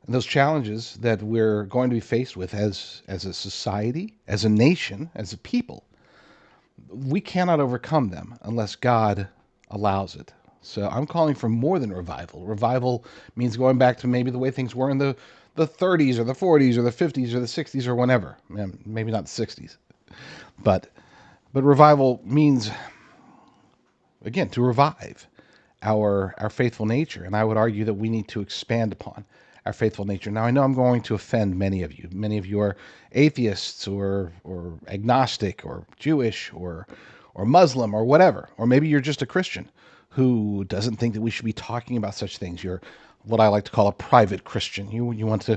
And those challenges that we're going to be faced with as a society, as a nation, as a people, we cannot overcome them unless God allows it. So I'm calling for more than revival. Revival means going back to maybe the way things were in the 30s or the 40s or the 50s or the 60s or whenever. Maybe not the 60s. But revival means, again, to revive our faithful nature. And I would argue that we need to expand upon our faithful nature. Now, I know I'm going to offend many of you. Many of you are atheists or agnostic or Jewish or Muslim or whatever. Or maybe you're just a Christian who doesn't think that we should be talking about such things. You're what I like to call a private Christian. You want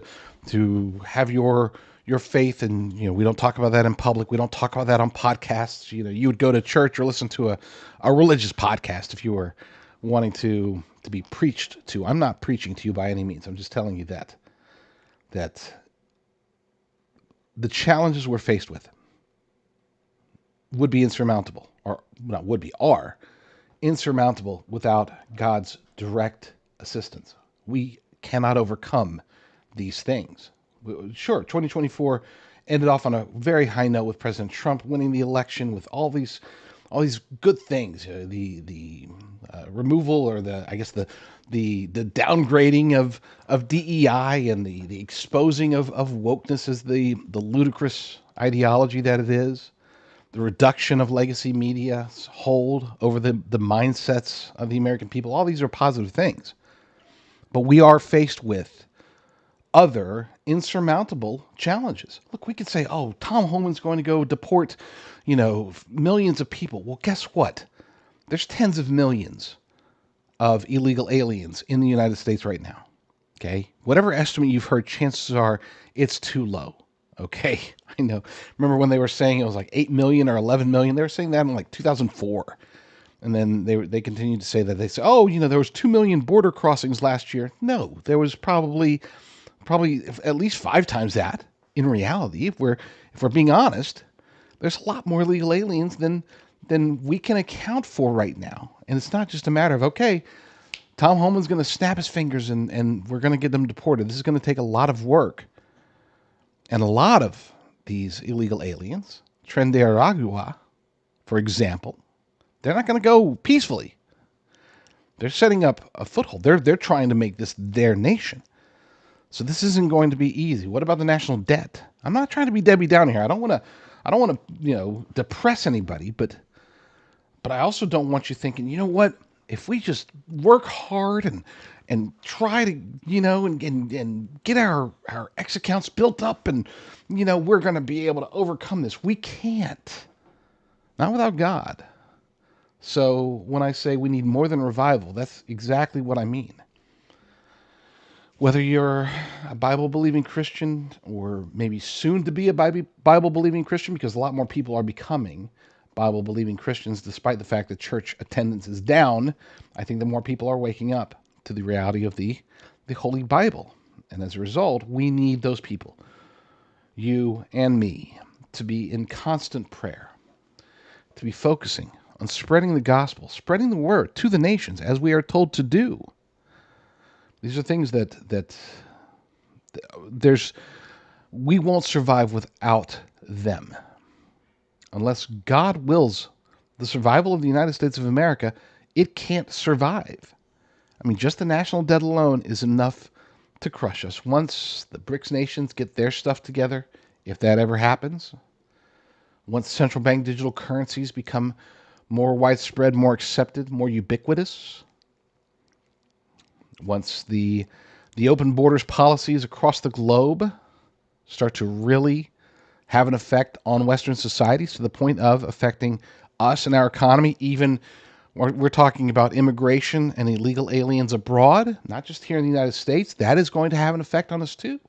to have your faith, and we don't talk about that in public. We don't talk about that on podcasts. You would go to church or listen to a religious podcast if you were wanting to be preached to. I'm not preaching to you by any means. I'm just telling you that the challenges we're faced with would be insurmountable, or not would be, are insurmountable without God's direct assistance. We cannot overcome these things. Sure, 2024 ended off on a very high note with President Trump winning the election with all these good things, the removal, or the downgrading of DEI and the exposing of wokeness as the ludicrous ideology that it is, the reduction of legacy media's hold over the mindsets of the American people. All these are positive things, but we are faced with other insurmountable challenges. Look, we could say, oh, Tom Homan's going to go deport, millions of people. Well, guess what? There's tens of millions of illegal aliens in the United States right now. Okay? Whatever estimate you've heard, chances are it's too low. Okay? I know. Remember when they were saying it was like 8 million or 11 million? They were saying that in like 2004. And then they continued to say that. They said, oh, there was 2 million border crossings last year. No, there was probably at least 5 times that in reality. If we're being honest, there's a lot more illegal aliens than we can account for right now. And it's not just a matter of, okay, Tom Homan's going to snap his fingers and we're going to get them deported. This is going to take a lot of work. And a lot of these illegal aliens, Tren de Aragua, for example, they're not going to go peacefully. They're setting up a foothold. They're trying to make this their nation. So this isn't going to be easy. What about the national debt? I'm not trying to be Debbie Downer here. I don't want to depress anybody, but But I also don't want you thinking, you know what? If we just work hard and try to, and get our X accounts built up and, we're going to be able to overcome this. We can't. Not without God. So when I say we need more than revival, that's exactly what I mean. Whether you're a Bible-believing Christian or maybe soon to be a Bible-believing Christian, because a lot more people are becoming Bible-believing Christians despite the fact that church attendance is down, I think the more people are waking up to the reality of the Holy Bible. And as a result, we need those people, you and me, to be in constant prayer, to be focusing on spreading the gospel, spreading the word to the nations as we are told to do. These are things that we won't survive without them. Unless God wills the survival of the United States of America, it can't survive. I mean, just the national debt alone is enough to crush us. Once the BRICS nations get their stuff together, if that ever happens, once central bank digital currencies become more widespread, more accepted, more ubiquitous, once the open borders policies across the globe start to really have an effect on Western societies to the point of affecting us and our economy, even we're talking about immigration and illegal aliens abroad, not just here in the United States, that is going to have an effect on us too.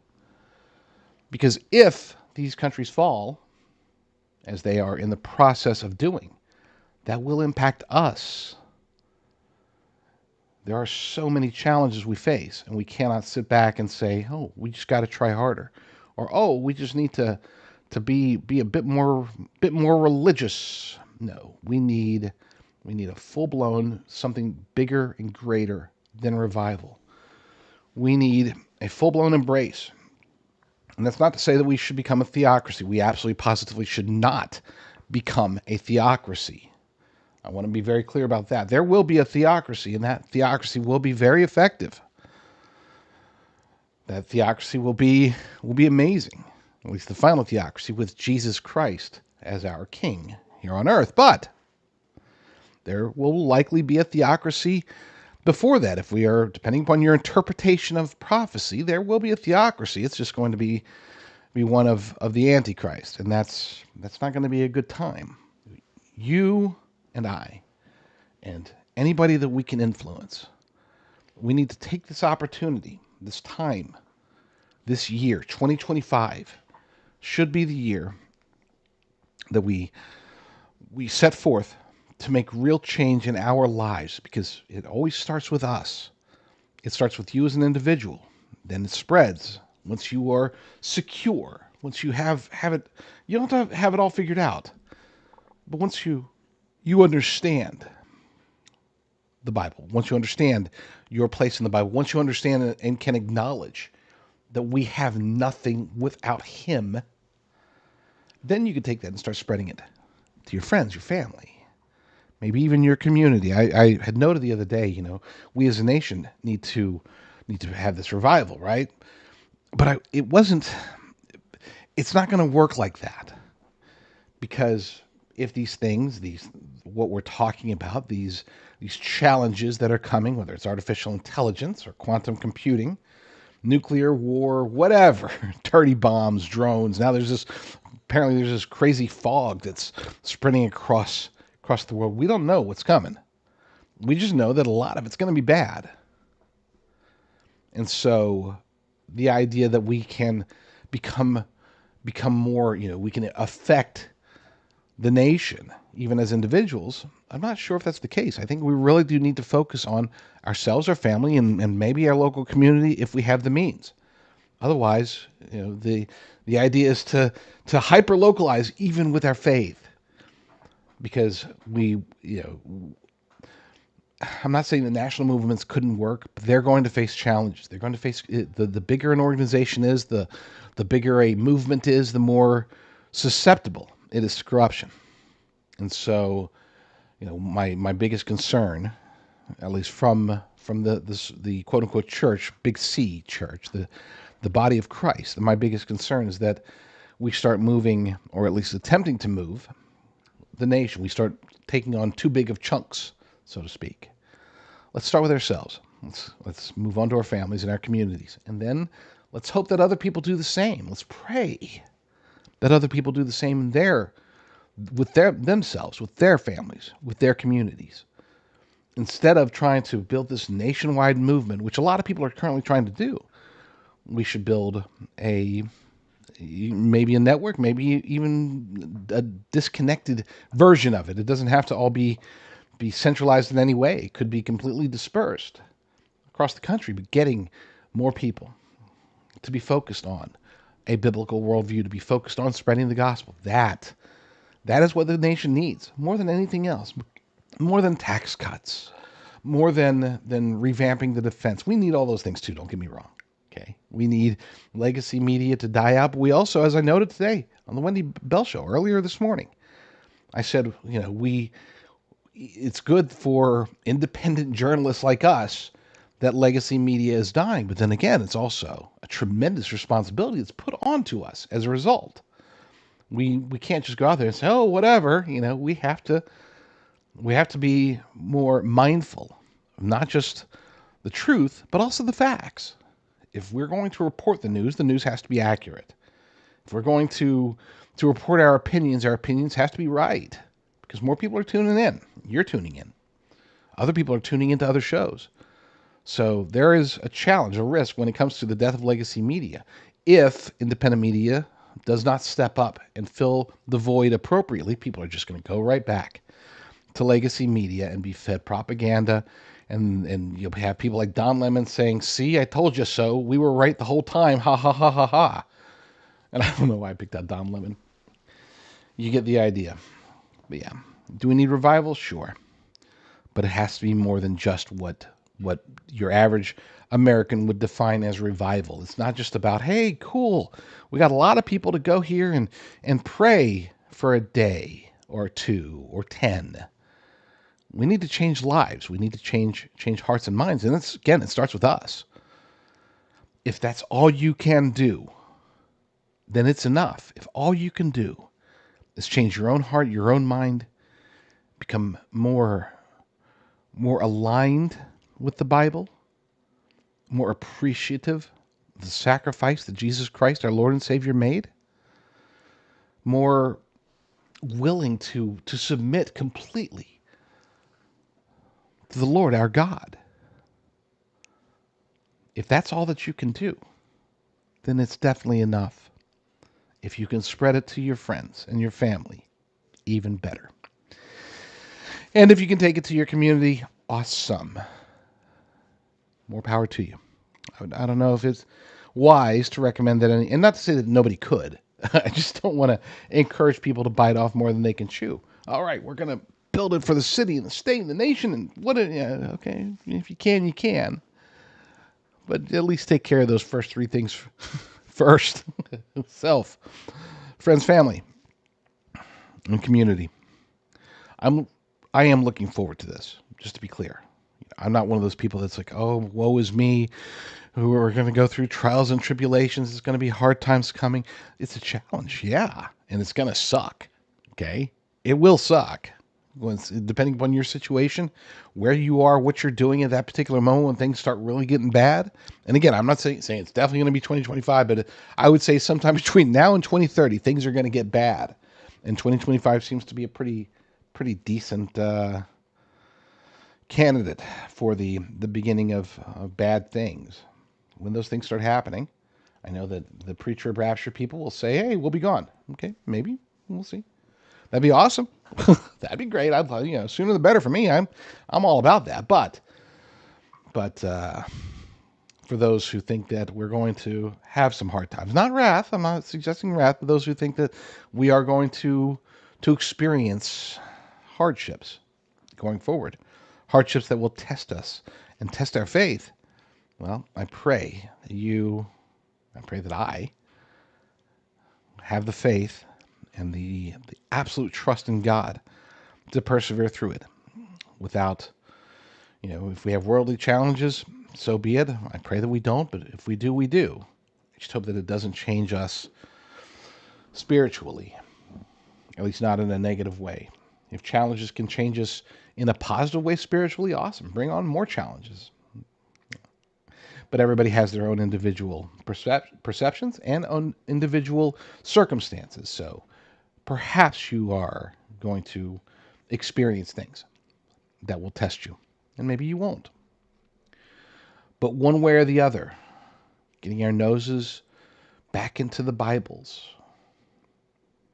Because if these countries fall, as they are in the process of doing, that will impact us. There are so many challenges we face, and we cannot sit back and say, oh, we just got to try harder. Or, oh, we just need to be a bit more religious. No, we need a full-blown something bigger and greater than revival. We need a full-blown embrace. And that's not to say that we should become a theocracy. We absolutely positively should not become a theocracy. I want to be very clear about that. There will be a theocracy, and that theocracy will be very effective. That theocracy will be amazing. At least the final theocracy with Jesus Christ as our king here on earth. But there will likely be a theocracy before that. If we are, depending upon your interpretation of prophecy, there will be a theocracy. It's just going to be one of the Antichrist, and that's not going to be a good time. You and I, and anybody that we can influence, we need to take this opportunity, this time, this year, 2025, should be the year that we set forth to make real change in our lives, because it always starts with us. It starts with you as an individual. Then it spreads. Once you are secure, once you have it, you don't have to have it all figured out. But once you understand the Bible, once you understand your place in the Bible, once you understand and can acknowledge that we have nothing without Him, then you can take that and start spreading it to your friends, your family, maybe even your community. I had noted the other day, we as a nation need to have this revival, right? But it's not going to work like that, because if these things, what we're talking about, these challenges that are coming, whether it's artificial intelligence or quantum computing, nuclear war, whatever, dirty bombs, drones. Now apparently there's this crazy fog that's spreading across the world. We don't know what's coming. We just know that a lot of it's going to be bad. And so the idea that we can become more, we can affect the nation, even as individuals, I'm not sure if that's the case. I think we really do need to focus on ourselves, our family, and maybe our local community if we have the means. Otherwise, the idea is to hyper-localize even with our faith. Because I'm not saying the national movements couldn't work, but they're going to face challenges. They're going to face, the bigger an organization is, the bigger a movement is, the more susceptible it is to corruption. And so, my biggest concern, at least from the quote unquote church, big C church, the body of Christ, my biggest concern is that we start moving, or at least attempting to move, the nation. We start taking on too big of chunks, so to speak. Let's start with ourselves. Let's move on to our families and our communities. And then let's hope that other people do the same. Let's pray that other people do the same with themselves, with their families, with their communities. Instead of trying to build this nationwide movement, which a lot of people are currently trying to do, we should build maybe a network, maybe even a disconnected version of it. It doesn't have to all be centralized in any way. It could be completely dispersed across the country, but getting more people to be focused on a biblical worldview, to be focused on spreading the gospel. That is what the nation needs, more than anything else, more than tax cuts, more than revamping the defense. We need all those things too, don't get me wrong. Okay, we need legacy media to die out, but we also, as I noted today on the Wendy Bell Show earlier this morning, I said, it's good for independent journalists like us that legacy media is dying, but then again, it's also a tremendous responsibility that's put onto us as a result. We can't just go out there and say, oh, whatever. We have to be more mindful of not just the truth, but also the facts. If we're going to report the news has to be accurate. If we're going to report our opinions have to be right. Because more people are tuning in. You're tuning in. Other people are tuning into other shows. So there is a challenge, a risk when it comes to the death of legacy media. If independent media does not step up and fill the void appropriately, people are just going to go right back to legacy media and be fed propaganda. And you'll have people like Don Lemon saying, see, I told you so. We were right the whole time. Ha, ha, ha, ha, ha. And I don't know why I picked out Don Lemon. You get the idea. But yeah, do we need revival? Sure. But it has to be more than just what your average American would define as revival. It's not just about, hey, cool, we got a lot of people to go here and pray for a day or 2 or 10. We need to change lives. We need to change hearts and minds. And it starts with us. If that's all you can do, then it's enough. If all you can do is change your own heart, your own mind, become more aligned with the Bible, more appreciative of the sacrifice that Jesus Christ, our Lord and Savior, made, more willing to submit completely to the Lord our God. If that's all that you can do, then it's definitely enough. If you can spread it to your friends and your family, even better. And if you can take it to your community, awesome. More power to you. I don't know if it's wise to recommend that and not to say that nobody could. I just don't want to encourage people to bite off more than they can chew. All right, we're going to build it for the city and the state and the nation and okay, if you can, you can. But at least take care of those first 3 things first. Self, friends, family, and community. I am looking forward to this, just to be clear. I'm not one of those people that's like, oh, woe is me, who are going to go through trials and tribulations. It's going to be hard times coming. It's a challenge, yeah, and it's going to suck, okay? It will suck. Depending upon your situation, where you are, what you're doing at that particular moment when things start really getting bad. And again, I'm not saying it's definitely going to be 2025, but I would say sometime between now and 2030, things are going to get bad. And 2025 seems to be a pretty decent candidate for the beginning of bad things. When those things start happening, I know that the preacher rapture people will say, hey, we'll be gone. Okay, maybe. We'll see. That'd be awesome. That'd be great. Sooner the better for me. I'm all about that. But for those who think that we're going to have some hard times, not wrath. I'm not suggesting wrath, but those who think that we are going to experience hardships going forward, hardships that will test us and test our faith. Well, I pray that I have the faith and the absolute trust in God to persevere through it. Without, if we have worldly challenges, so be it. I pray that we don't, but if we do, we do. I just hope that it doesn't change us spiritually, at least not in a negative way. If challenges can change us in a positive way spiritually, awesome. Bring on more challenges. But everybody has their own individual perceptions and own individual circumstances. So perhaps you are going to experience things that will test you, and maybe you won't. But one way or the other, getting our noses back into the Bibles,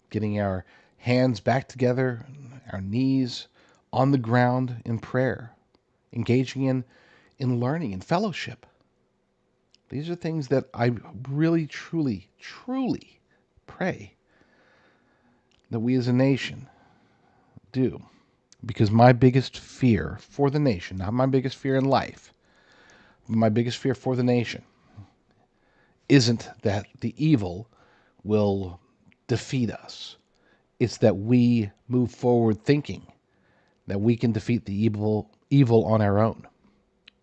getting our hands back together, our knees on the ground in prayer, engaging in learning and fellowship. These are things that I really, truly, truly pray that we as a nation do. Because my biggest fear for the nation, not my biggest fear in life, but my biggest fear for the nation, isn't that the evil will defeat us. It's that we move forward thinking that we can defeat the evil on our own.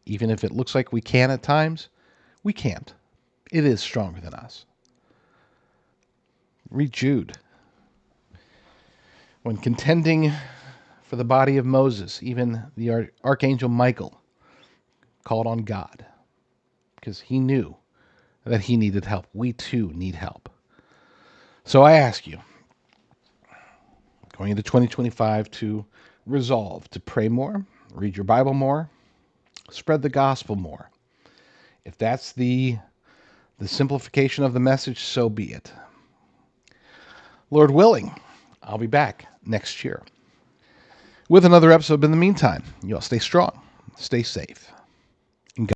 Even if it looks like we can at times, we can't. It is stronger than us. Read Jude. When contending for the body of Moses, even the Archangel Michael called on God because he knew that he needed help. We too need help. So I ask you, going into 2025, to resolve to pray more, read your Bible more, spread the gospel more. If that's the simplification of the message, so be it. Lord willing, I'll be back next year with another episode. In the meantime, you all stay strong, stay safe.